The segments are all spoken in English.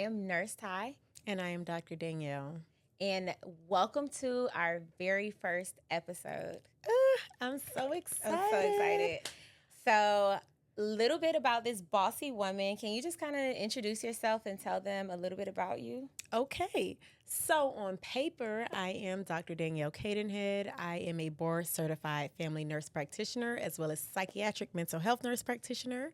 I am Nurse Ty, And I am Dr. Danielle. and welcome to our very first episode. I'm so excited. I'm so excited. So, a little bit about this bossy woman. Can you just kind of introduce yourself and tell them a little bit about you? Okay. So, on paper, I am Dr. Danielle Cadenhead. I am a board certified family nurse practitioner as well as psychiatric mental health nurse practitioner.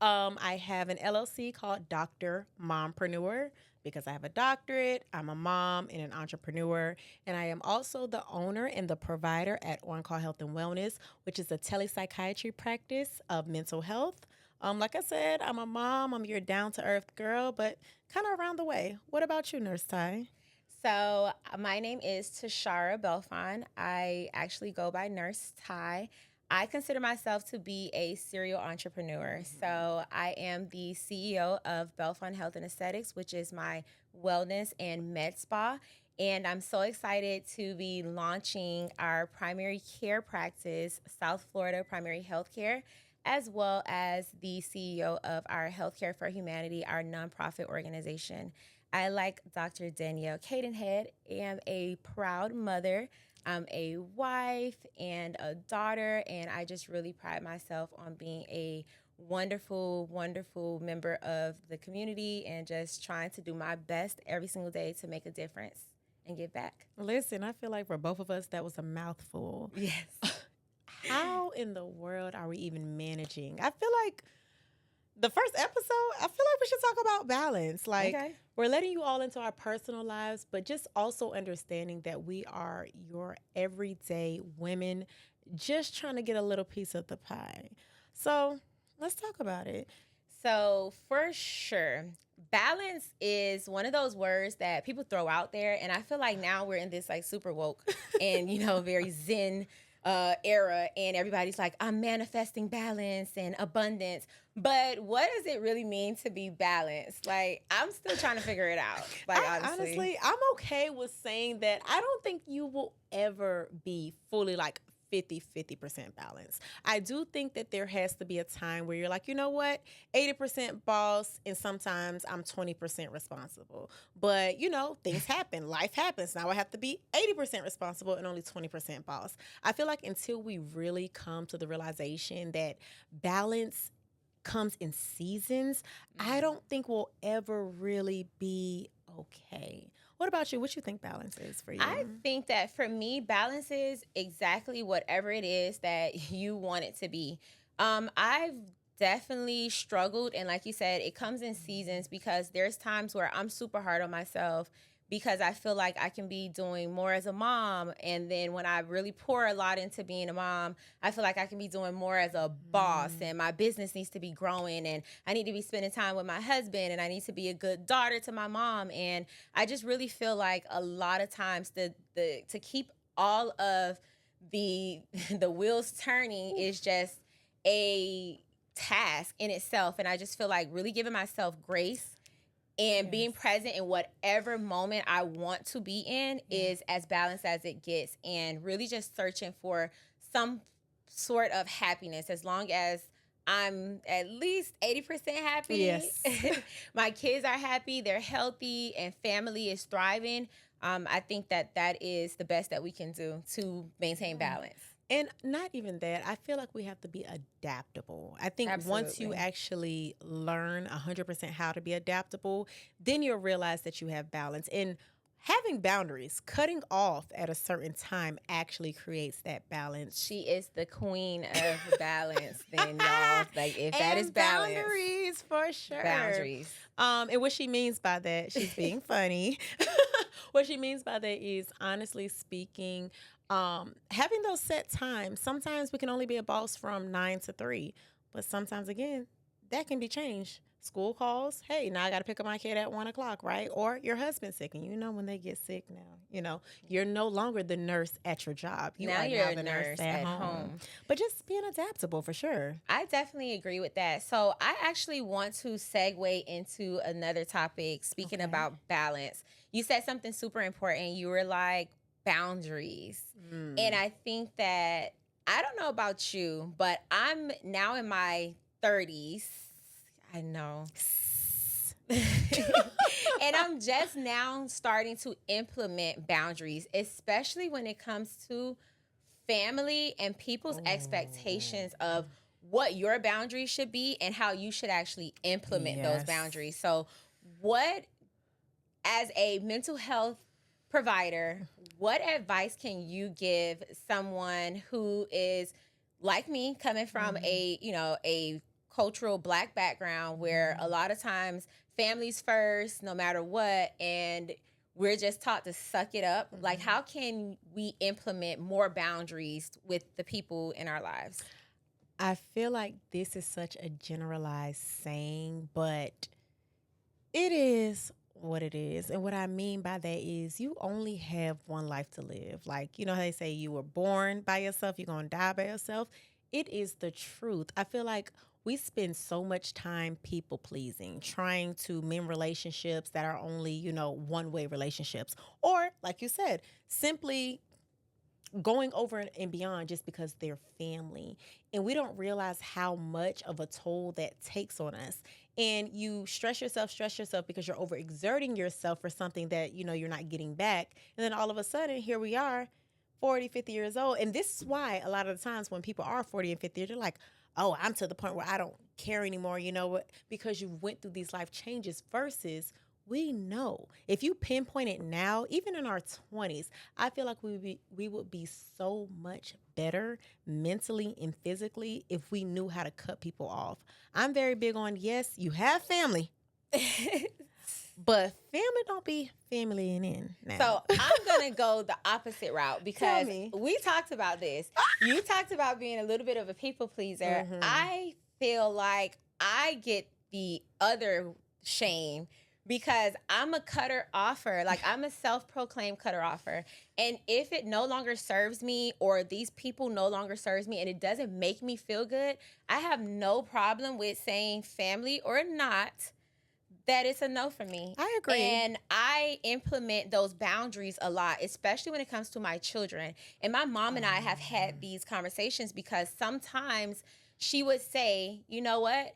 I have an LLC called Dr. Mompreneur because I have a doctorate, I'm a mom and an entrepreneur, and I am also the owner and the provider at On Call Health and Wellness, which is a telepsychiatry practice of mental health. Like I said, I'm a mom, I'm your down to earth girl, but kind of around the way. What about you, Nurse Ty? So, my name is Tashara Belfon. I actually go by Nurse Ty. I consider myself to be a serial entrepreneur. So, I am the CEO of Belfon Health and Aesthetics, which is my wellness and med spa. And I'm so excited to be launching our primary care practice, South Florida Primary Healthcare, as well as the CEO of our Healthcare for Humanity, our nonprofit organization. I, like Dr. Danielle Cadenhead, am a proud mother. I'm a wife and a daughter, and I just really pride myself on being a wonderful, wonderful member of the community and just trying to do my best every single day to make a difference and give back. Listen, I feel like for both of us, that was a mouthful. Yes. How in the world are we even managing? I feel like the first episode, I feel like we should talk about balance. Like, Okay. we're letting you all into our personal lives, but just also understanding that we are your everyday women just trying to get a little piece of the pie. So let's talk about it. So, for sure, balance is one of those words that people throw out there. And I feel like now we're in this like super woke and, very zen era. And everybody's like, I'm manifesting balance and abundance. But what does it really mean to be balanced? Like, I'm still trying to figure it out. Like, honestly. I'm okay with saying that I don't think you will ever be fully like 50% balance. I do think that there has to be a time where you're like, you know what, 80% boss, and sometimes I'm 20% responsible. But, things happen, life happens. Now I have to be 80% responsible and only 20% boss. I feel like until we really come to the realization that balance comes in seasons, I don't think we'll ever really be okay. What about you? What you think balance is for you? I think that for me, balance is exactly whatever it is that you want it to be. I've definitely struggled, and like you said, it comes in seasons because there's times where I'm super hard on myself because I feel like I can be doing more as a mom, and then when I really pour a lot into being a mom, I feel like I can be doing more as a boss, and my business needs to be growing, and I need to be spending time with my husband, and I need to be a good daughter to my mom. And I just really feel like a lot of times the to keep all of the the wheels turning is just a task in itself. And I just feel like really giving myself grace and being present in whatever moment I want to be in is as balanced as it gets, and really just searching for some sort of happiness as long as I'm at least 80% happy. Yes. My kids are happy, they're healthy, and family is thriving. I think that is the best that we can do to maintain balance. And not even that, I feel like we have to be adaptable. I think once you Absolutely. actually learn 100% how to be adaptable, then you'll realize that you have balance. And having boundaries, cutting off at a certain time actually creates that balance. She is the queen of balance, then, y'all. Like, if that is balance, boundaries for sure. boundaries. And what she means by that, she's being funny. What she means by that is, honestly speaking, having those set times. Sometimes we can only be a boss from 9 to 3, but sometimes, again, that can be changed. School calls, hey, now I got to pick up my kid at 1 o'clock, right? Or your husband's sick, and when they get sick now, you're no longer the nurse at your job. You Now are you're now a the nurse at at home. home. But just being adaptable for sure. I definitely agree with that. So I actually want to segue into another topic, speaking Okay. about balance. You said something super important. You were like, boundaries. And I think that, I don't know about you, but I'm now in my 30s. I know. I'm just now starting to implement boundaries, especially when it comes to family and people's expectations of what your boundaries should be and how you should actually implement those Yes. boundaries. So, what, as a mental health provider, what advice can you give someone who is like me, coming from a cultural Black background where a lot of times families first, no matter what, and we're just taught to suck it up? Like, how can we implement more boundaries with the people in our lives? I feel like this is such a generalized saying, but it is what it is. And what I mean by that is you only have one life to live. Like, you know how they say you were born by yourself, you're going to die by yourself? It is the truth. I feel like we spend so much time people pleasing, trying to mend relationships that are only, one way relationships. Or, like you said, simply going over and beyond just because they're family. And we don't realize how much of a toll that takes on us. And you stress yourself because you're overexerting yourself for something that, you're not getting back. And then all of a sudden, here we are, 40, 50 years old. And this is why a lot of the times when people are 40 and 50, they're like, oh, I'm to the point where I don't care anymore. You know what? Because you went through these life changes versus we know if you pinpoint it now, even in our 20s, I feel like we would be so much better mentally and physically if we knew how to cut people off. I'm very big on, yes, you have family, but family don't be familying in now. So I'm going to go the opposite route because we talked about this. You talked about being a little bit of a people pleaser. I feel like I get the other shame because I'm a cutter offer. Like, I'm a self-proclaimed cutter offer. And if it no longer serves me, or these people no longer serves me, and it doesn't make me feel good, I have no problem with saying, family or not, that it's a no for me. I agree. And I implement those boundaries a lot, especially when it comes to my children. And my mom and I have had these conversations because sometimes she would say, you know what?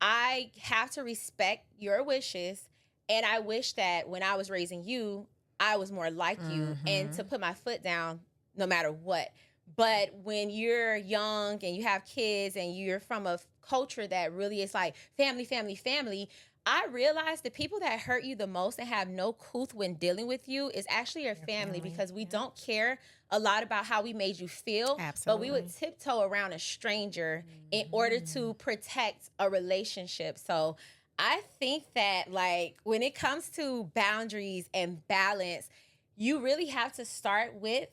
I have to respect your wishes. And I wish that when I was raising you, I was more like you, and to put my foot down no matter what. But when you're young and you have kids and you're from a culture that really is like family, family, family, I realize the people that hurt you the most and have no couth when dealing with you is actually your family, because we don't care a lot about how we made you feel. Absolutely. But we would tiptoe around a stranger in order to protect a relationship. So I think that, like, when it comes to boundaries and balance, you really have to start with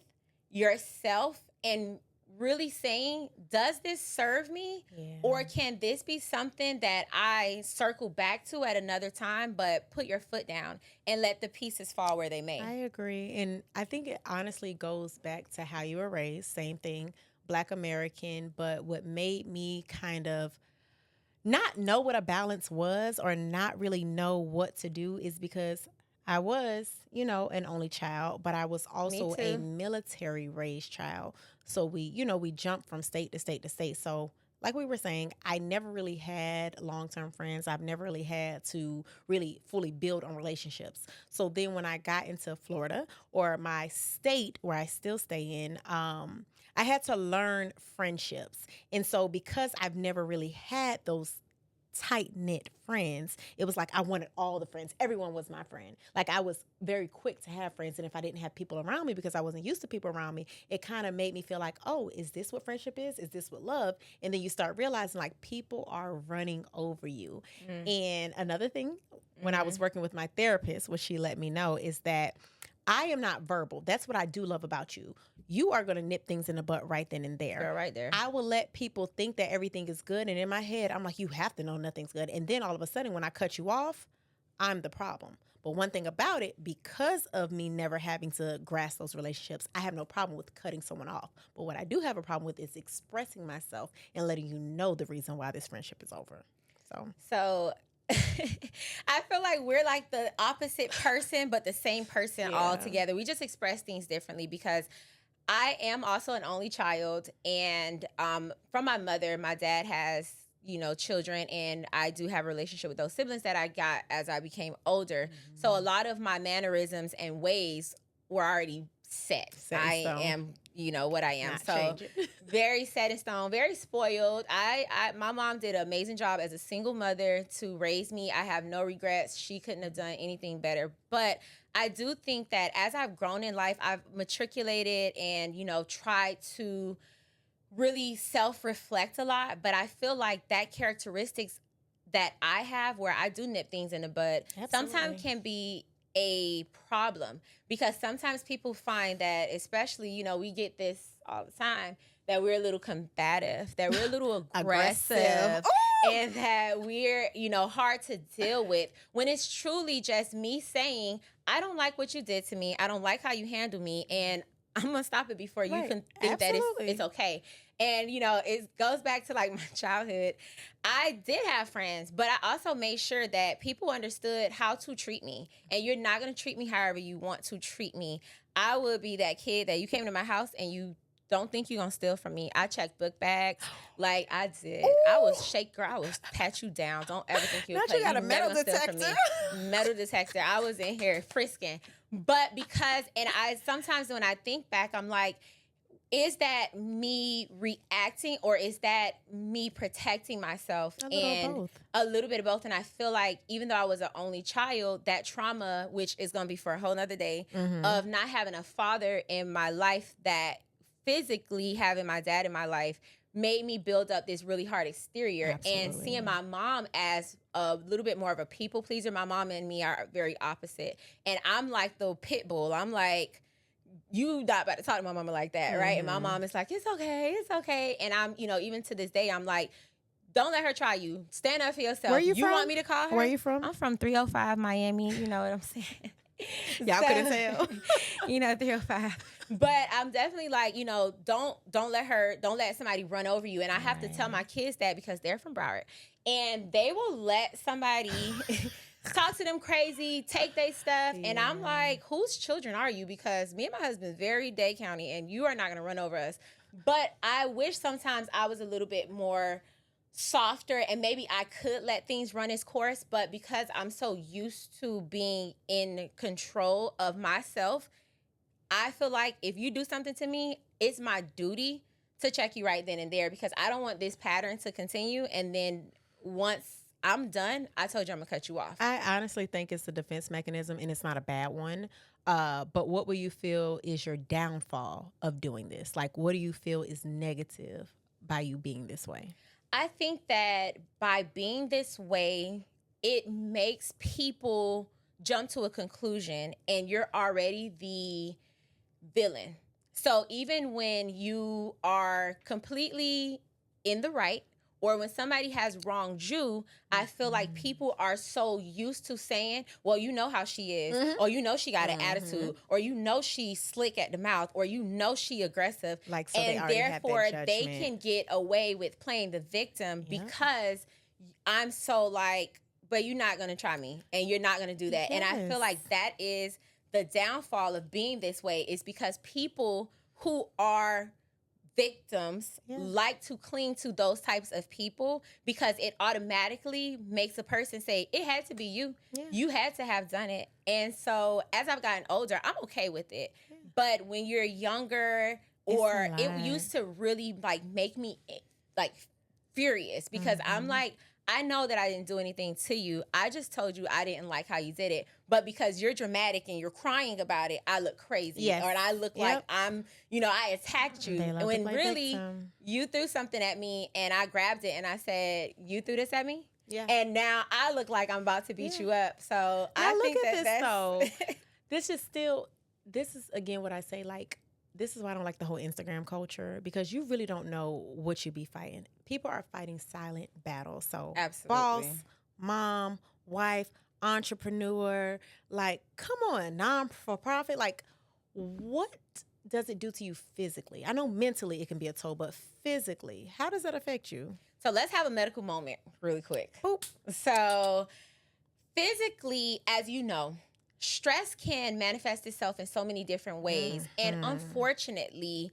yourself and really saying, does this serve me? Or can this be something that I circle back to at another time? But put your foot down and let the pieces fall where they may. I agree. And I think it honestly goes back to how you were raised. Same thing, Black American. But what made me kind of not know what a balance was or not really know what to do is because I was, an only child, but I was also a military raised child. So we jumped from state to state to state. So like we were saying, I never really had long-term friends. I've never really had to really fully build on relationships. So then when I got into Florida, or my state where I still stay in, I had to learn friendships. And so because I've never really had those tight-knit friends, it was like I wanted all the friends. Everyone was my friend. Like, I was very quick to have friends, and if I didn't have people around me because I wasn't used to people around me, it kind of made me feel like, oh, is this what friendship is? Is this what love? And then you start realizing, like, people are running over you. And another thing, when I was working with my therapist, what she let me know is that I am not verbal. That's what I do love about you. You are going to nip things in the butt right then and there. Girl, right there. I will let people think that everything is good. And in my head, I'm like, you have to know nothing's good. And then all of a sudden, when I cut you off, I'm the problem. But one thing about it, because of me never having to grasp those relationships, I have no problem with cutting someone off. But what I do have a problem with is expressing myself and letting you know the reason why this friendship is over. So I feel like we're like the opposite person, but the same person all together. We just express things differently because I am also an only child. And from my mother, my dad has children, and I do have a relationship with those siblings that I got as I became older. So a lot of my mannerisms and ways were already set. I am, what I am. Not so changing. very set in stone, very spoiled. My mom did an amazing job as a single mother to raise me. I have no regrets. She couldn't have done anything better. But I do think that as I've grown in life, I've matriculated and, tried to really self-reflect a lot. But I feel like that characteristics that I have where I do nip things in the bud sometimes can be a problem, because sometimes people find that, especially, we get this all the time, that we're a little combative, that we're a little aggressive. And that we're, hard to deal with, when it's truly just me saying, I don't like what you did to me. I don't like how you handle me. And I'm going to stop it before you can think that it's okay. And, it goes back to like my childhood. I did have friends, but I also made sure that people understood how to treat me. And you're not going to treat me however you want to treat me. I would be that kid that you came to my house and you don't think you're going to steal from me. I checked book bags like I did. Ooh. I was girl. I was pat you down. Don't ever think you'll play. You got a metal detector. Metal detector. I was in here frisking. But and sometimes when I think back, I'm like, is that me reacting or is that me protecting myself? A little bit of both. And I feel like even though I was an only child, that trauma, which is going to be for a whole nother day, of not having a father in my life, that physically having my dad in my life, made me build up this really hard exterior. Absolutely. And seeing my mom as a little bit more of a people pleaser. My mom and me are very opposite. And I'm like the pit bull. I'm like, you not about to talk to my mama like that, right? And my mom is like, it's okay. And I'm, even to this day, I'm like, don't let her try you. Stand up for yourself. Where you from? Want me to call her? Where you from? I'm from 305 Miami. You know what I'm saying? Y'all couldn't tell. 305. But I'm definitely like, don't let somebody run over you. And I have to tell my kids that, because they're from Broward. And they will let somebody talk to them crazy, take their stuff. Yeah. And I'm like, whose children are you? Because me and my husband very Dade County, and you are not going to run over us. But I wish sometimes I was a little bit more softer, and maybe I could let things run its course. But because I'm so used to being in control of myself, I feel like if you do something to me, it's my duty to check you right then and there, because I don't want this pattern to continue. And then once I'm done, I told you I'm going to cut you off. I honestly think it's a defense mechanism, and it's not a bad one. But what will you feel is your downfall of doing this? Like, what do you feel is negative by you being this way? I think that by being this way, it makes people jump to a conclusion, and you're already the villain. So even when you are completely in the right, or when somebody has wronged you, I feel like people are so used to saying, well, you know how she is, or she got an attitude, or she's slick at the mouth, or she aggressive. Like, so and therefore they can get away with playing the victim because I'm so like, but you're not going to try me, and you're not going to do that. Yes. And I feel like that is the downfall of being this way, is because people who are victims like to cling to those types of people, because it automatically makes a person say, it had to be you. Yeah. You had to have done it. And so as I've gotten older, I'm okay with it. Yeah. But when you're younger, or it used to really like make me like furious, because I'm like, I know that I didn't do anything to you. I just told you I didn't like how you did it. But because you're dramatic and you're crying about it, I look crazy. Yes. Or I look like I'm, I attacked you. And when really victim. You threw something at me and I grabbed it and I said, you threw this at me? Yeah. And now I look like I'm about to beat you up. So now I think that's though. This is again what I say, like, this is why I don't like the whole Instagram culture, because you really don't know what you be fighting. People are fighting silent battles. So absolutely. Boss, mom, wife, entrepreneur, like, come on, non-for-profit. Like, what does it do to you physically? I know mentally it can be a toll, but physically, how does that affect you? So let's have a medical moment really quick. Boop. So physically, as you know, stress can manifest itself in so many different ways. And unfortunately,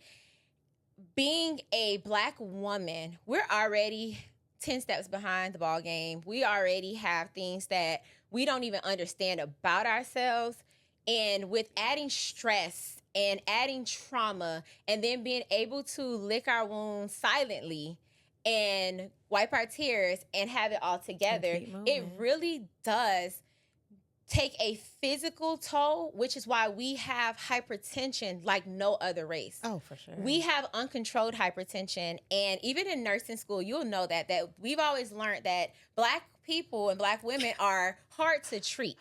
being a Black woman, we're already 10 steps behind the ball game. We already have things that we don't even understand about ourselves. And with adding stress and adding trauma and then being able to lick our wounds silently and wipe our tears and have it all together, it really does take a physical toll, which is why we have hypertension like no other race. Oh, for sure. We have uncontrolled hypertension. And even in nursing school, you'll know that we've always learned that Black people and Black women are hard to treat.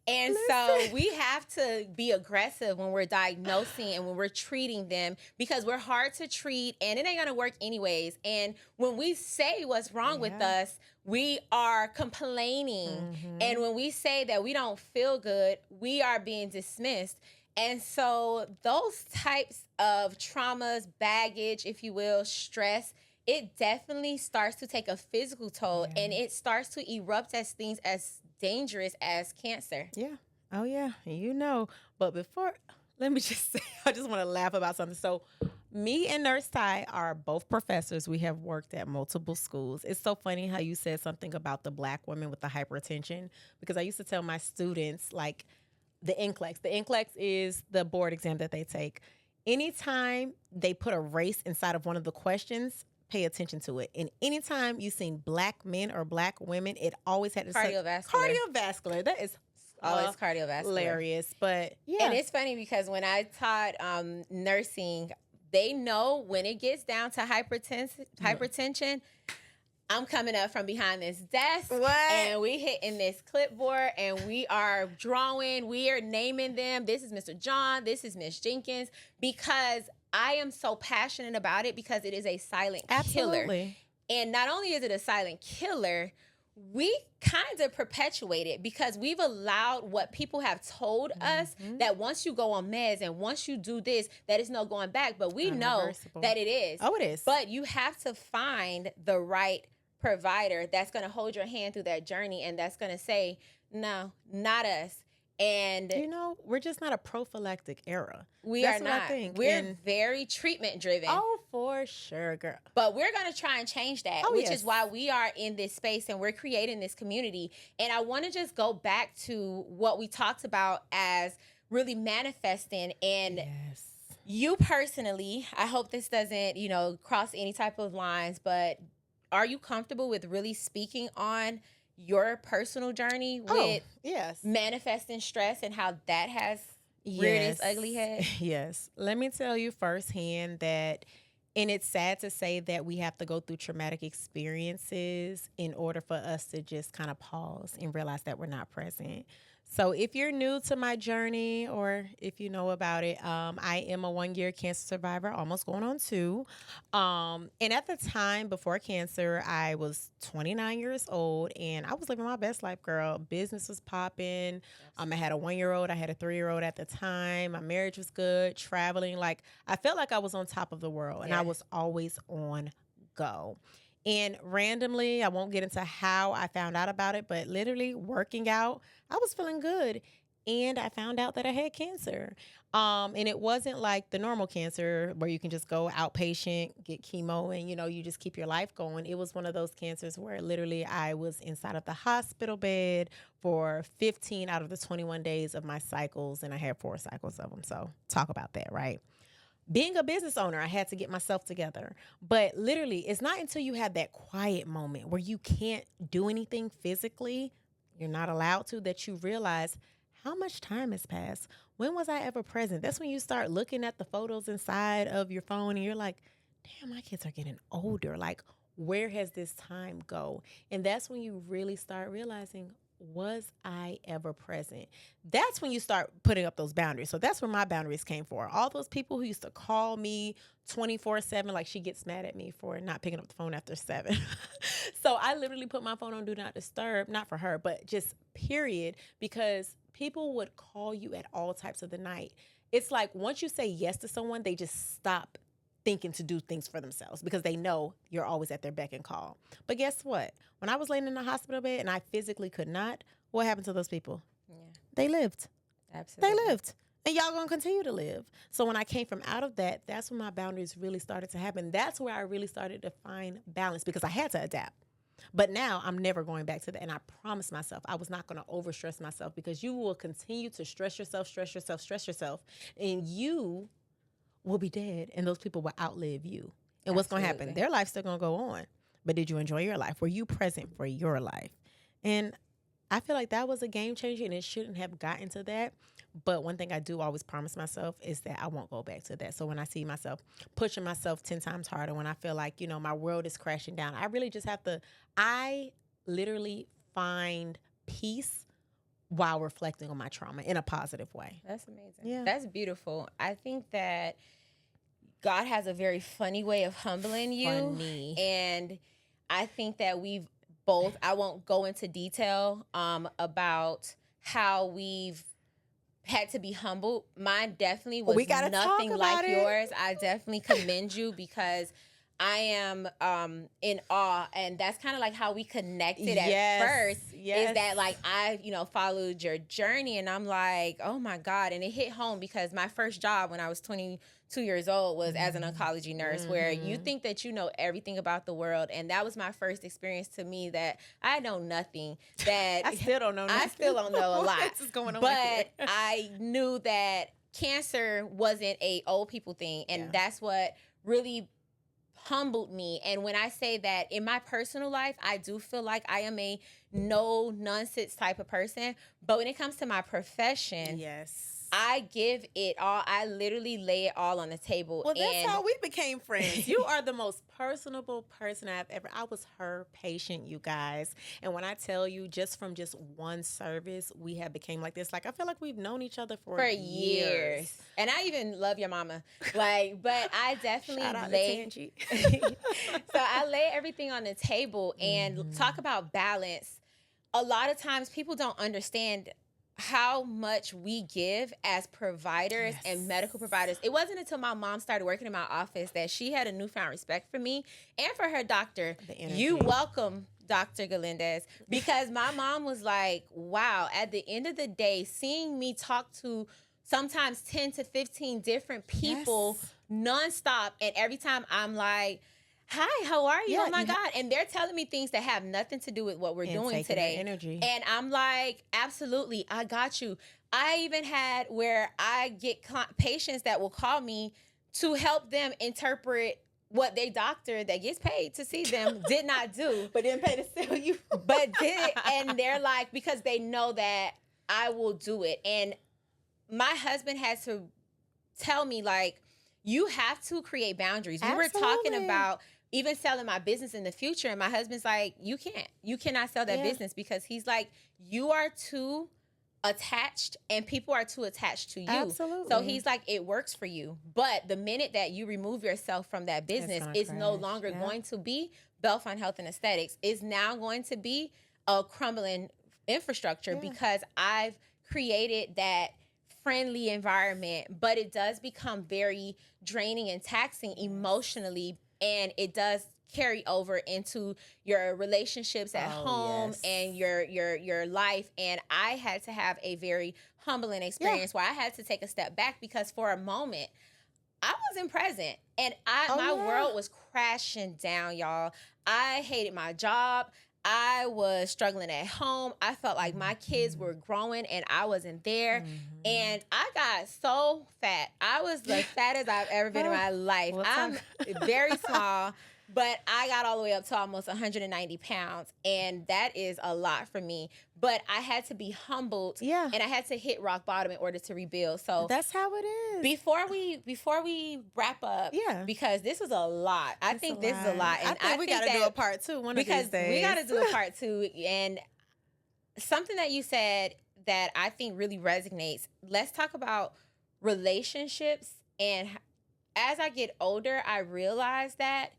And so we have to be aggressive when we're diagnosing and when we're treating them, because we're hard to treat and it ain't going to work anyways. And when we say what's wrong with us, we are complaining. Mm-hmm. And when we say that we don't feel good, we are being dismissed. And so those types of traumas, baggage, if you will, stress, it definitely starts to take a physical toll, and it starts to erupt as things as dangerous as cancer. Yeah. Oh, yeah. But before, let me just say, I just want to laugh about something. So me and Nurse Ty are both professors. We have worked at multiple schools. It's so funny how you said something about the Black women with the hypertension, because I used to tell my students, like, the NCLEX. The NCLEX is the board exam that they take. Anytime they put a race inside of one of the questions, pay attention to it. And anytime you've seen Black men or Black women, it always had to say cardiovascular. That is always cardiovascular. Hilarious. But yeah. And it's funny because when I taught nursing, they know when it gets down to hypertension, I'm coming up from behind this desk. And we hitting this clipboard and we are drawing, we are naming them. This is Mr. John, this is Miss Jenkins, because I am so passionate about it, because it is a silent killer. And not only is it a silent killer, we kind of perpetuate it because we've allowed what people have told us that once you go on meds and once you do this, that is no going back. But we know that it is. Oh, it is. But you have to find the right provider that's going to hold your hand through that journey and that's going to say, no, not us. And we're just not a prophylactic era. That's are not. I think. We're very treatment driven. Oh, for sure, girl. But we're going to try and change that, which is why we are in this space and we're creating this community. And I want to just go back to what we talked about as really manifesting. And you personally, I hope this doesn't, cross any type of lines, but are you comfortable with really speaking on your personal journey with manifesting stress and how that has reared its ugly head? Yes. Let me tell you firsthand that, and it's sad to say that we have to go through traumatic experiences in order for us to just kind of pause and realize that we're not present. So if you're new to my journey or if you know about it, I am a 1-year cancer survivor, almost going on 2. And at the time before cancer, I was 29 years old and I was living my best life, girl. Business was popping. I had a 1-year-old. I had a 3-year-old at the time. My marriage was good, traveling. Like, I felt like I was on top of the world and I was always on go. And randomly, I won't get into how I found out about it, but literally working out, I was feeling good. And I found out that I had cancer. And it wasn't like the normal cancer where you can just go outpatient, get chemo, and, you just keep your life going. It was one of those cancers where literally I was inside of the hospital bed for 15 out of the 21 days of my cycles. And I had 4 cycles of them. So talk about that, right? Being a business owner, I had to get myself together. But literally, it's not until you have that quiet moment where you can't do anything physically, you're not allowed to, that you realize how much time has passed. When was I ever present? That's when you start looking at the photos inside of your phone and you're like, damn, my kids are getting older. Like, where has this time go? And that's when you really start realizing, was I ever present? That's when you start putting up those boundaries. So that's where my boundaries came for. All those people who used to call me 24/7, like she gets mad at me for not picking up the phone after 7. So I literally put my phone on Do Not Disturb, not for her, but just period, because people would call you at all types of the night. It's like once you say yes to someone, they just stop thinking to do things for themselves because they know you're always at their beck and call. But guess what? When I was laying in the hospital bed and I physically could not, what happened to those people? Yeah. They lived. Absolutely. They lived. And y'all gonna continue to live. So when I came from out of that, that's when my boundaries really started to happen. That's where I really started to find balance because I had to adapt. But now I'm never going back to that. And I promised myself I was not going to overstress myself, because you will continue to stress yourself, and you will be dead, and those people will outlive you. And what's going to happen? Absolutely. Their life's still going to go on. But did you enjoy your life? Were you present for your life? And I feel like that was a game changer, and it shouldn't have gotten to that. But one thing I do always promise myself is that I won't go back to that. So when I see myself pushing myself 10 times harder, when I feel like, my world is crashing down, I really just have to, I literally find peace while reflecting on my trauma in a positive way. That's amazing. Yeah. That's beautiful. I think that God has a very funny way of humbling you. Funny. And I think that we've both, I won't go into detail about how we've had to be humbled. Mine definitely was nothing like yours. I definitely commend you, because I am in awe, and that's kind of like how we connected at first. Yes. Is that like I followed your journey, and I'm like, oh my God, and it hit home because my first job when I was 22 years old was as an oncology nurse, where you think that you know everything about the world, and that was my first experience to me that I know nothing. That I still don't know nothing. I still don't know a lot. What's going on but here? I knew that cancer wasn't a old people thing, and that's what really humbled me. And when I say that in my personal life, I do feel like I am a no nonsense type of person. But when it comes to my profession, yes, I give it all. I literally lay it all on the table. Well, that's how we became friends. You are the most personable person I've ever. I was her patient, you guys. And when I tell you, just from just one service, we have became like this. Like, I feel like we've known each other for years. And I even love your mama. Like, but I definitely Shout out lay. to Tangi. So I lay everything on the table and talk about balance. A lot of times people don't understand how much we give as providers and medical providers. It wasn't until my mom started working in my office that she had a newfound respect for me and for her doctor. You welcome, Dr. Galindez, because my mom was like, wow, at the end of the day, seeing me talk to sometimes 10 to 15 different people nonstop, and every time I'm like, hi, how are you? Oh my God. And they're telling me things that have nothing to do with what we're doing today. Energy. And I'm like, absolutely, I got you. I even had where I get patients that will call me to help them interpret what their doctor that gets paid to see them did not do. But didn't pay to sell you. But did it. And they're like, because they know that I will do it. And my husband had to tell me, like, you have to create boundaries. We were talking about even selling my business in the future, and my husband's like, you cannot sell that business, because he's like, you are too attached and people are too attached to you. Absolutely. So he's like, it works for you. But the minute that you remove yourself from that business, it's no longer going to be Belfont Health and Aesthetics. It's now going to be a crumbling infrastructure, because I've created that friendly environment, but it does become very draining and taxing emotionally, and it does carry over into your relationships at home and your life. And I had to have a very humbling experience where I had to take a step back, because for a moment I wasn't present, and my world was crashing down, y'all. I hated my job. I was struggling at home. I felt like my kids were growing and I wasn't there. And I got so fat. I was the fattest I've ever been in my life. I'm very small, but I got all the way up to almost 190 pounds. And that is a lot for me. But I had to be humbled. Yeah. And I had to hit rock bottom in order to rebuild. So that's how it is. Before we wrap up, because this is a lot. I think this is a lot. And I think we got to do a part two one of these days. We got to do a part two. And something that you said that I think really resonates. Let's talk about relationships. And as I get older, I realize that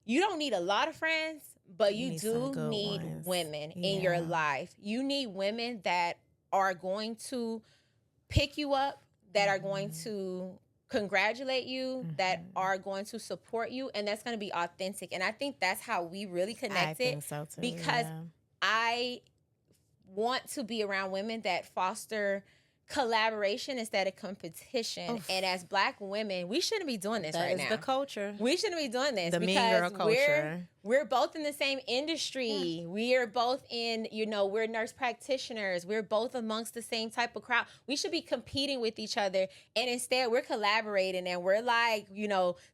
you don't need a lot of friends, but you do need women in your life. You need women that are going to pick you up, that are going to congratulate you, that are going to support you, and that's going to be authentic. And I think that's how we really connected. I think so too. Because I want to be around women that foster collaboration instead of competition. Oof. And as Black women, we shouldn't be doing this That right is now. the culture. We shouldn't be doing this The mean because girl culture. we're both in the same industry. We are both in, we're nurse practitioners. We're both amongst the same type of crowd. We should be competing with each other. And instead we're collaborating and we're like,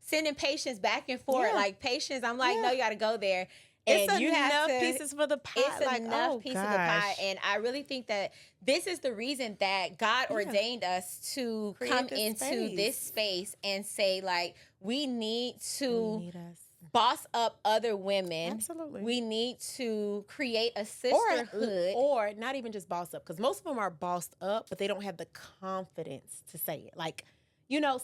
sending patients back and forth. Yeah. Like patients, I'm like, Yeah. no, you got to go there. It's And you have enough to, pieces for the pie. it's like, enough oh, piece of the pie. gosh. And I really think that this is the reason that God ordained us to Create come this into space. this space and say, like, we need to We need us. boss up other women. Absolutely. We need to create a or, sisterhood. or not even just bossed up, because most of them are bossed up, but they don't have the confidence to say it. Like,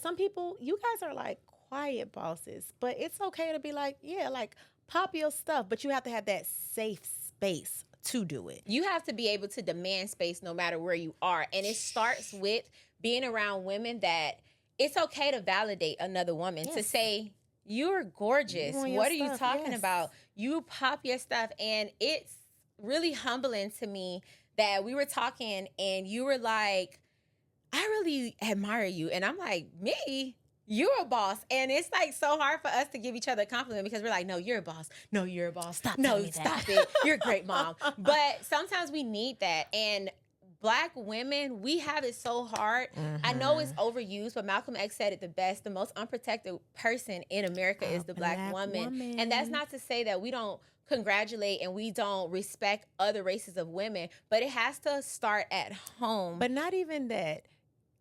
some people, you guys are like quiet bosses, but it's okay to be like, yeah, like pop your stuff, but you have to have that safe space to do it. You have to be able to demand space no matter where you are. And it starts with being around women that it's okay to validate another woman, to Yes. say, you're gorgeous. You want your What are you stuff, talking yes. about? You pop your stuff. And it's really humbling to me that we were talking and you were like, I really admire you. And I'm like, me? You're a boss. And it's like so hard for us to give each other a compliment because we're like, no, you're a boss. No, you're a boss. Stop No, telling me that. stop it. You're a great mom. But sometimes we need that. And Black women, we have it so hard. I know it's overused, but Malcolm X said it the best. The most unprotected person in America is the Black woman. And that's not to say that we don't congratulate and we don't respect other races of women, but it has to start at home. But not even that.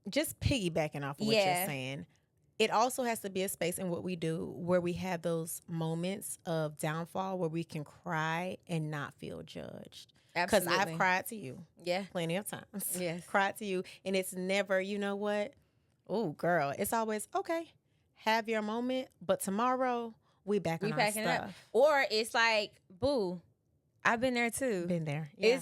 Just piggybacking off of what Yeah. you're saying. It also has to be a space in what we do where we have those moments of downfall where we can cry and not feel judged. Because I've Absolutely. cried to you Yeah. plenty of times. Yes. Cried to you. And it's never, you know what? Oh, girl. It's always, okay, have your moment. But tomorrow, we back on We our backing stuff. up. Or it's like, boo, I've been there too. Been there. Yeah.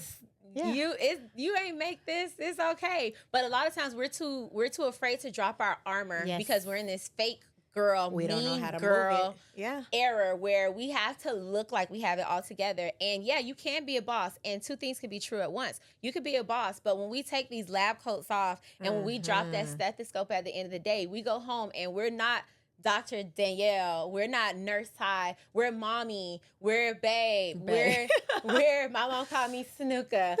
You ain't make this. It's okay. But a lot of times we're too afraid to drop our armor Yes. because we're in this fake girl, we don't know mean how to girl move it. Yeah. era where we have to look like we have it all together. And yeah, you can be a boss, and two things can be true at once. You could be a boss, but when we take these lab coats off and when we drop that stethoscope at the end of the day, we go home and we're not Dr. Danielle, we're not Nurse Ty, we're mommy, we're babe. we're my mom called me Snuka.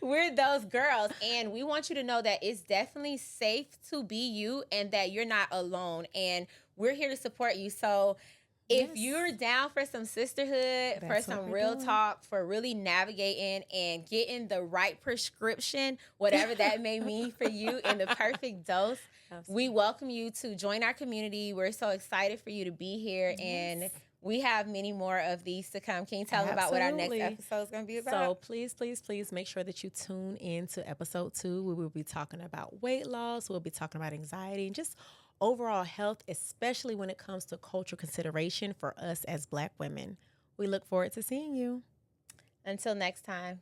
We're those girls. And we want you to know that it's definitely safe to be you and that you're not alone. And we're here to support you. So if Yes. you're down for some sisterhood, for That's what some we're real doing. talk, for really navigating and getting the right prescription, whatever that may mean for you in the perfect dose, we welcome you to join our community. We're so excited for you to be here, and we have many more of these to come. Can you tell them about what our next Absolutely. episode is going to be So about? please, please, please make sure that you tune in to episode 2. We will be talking about weight loss. We'll be talking about anxiety and just overall health, especially when it comes to cultural consideration for us as Black women. We look forward to seeing you. Until next time.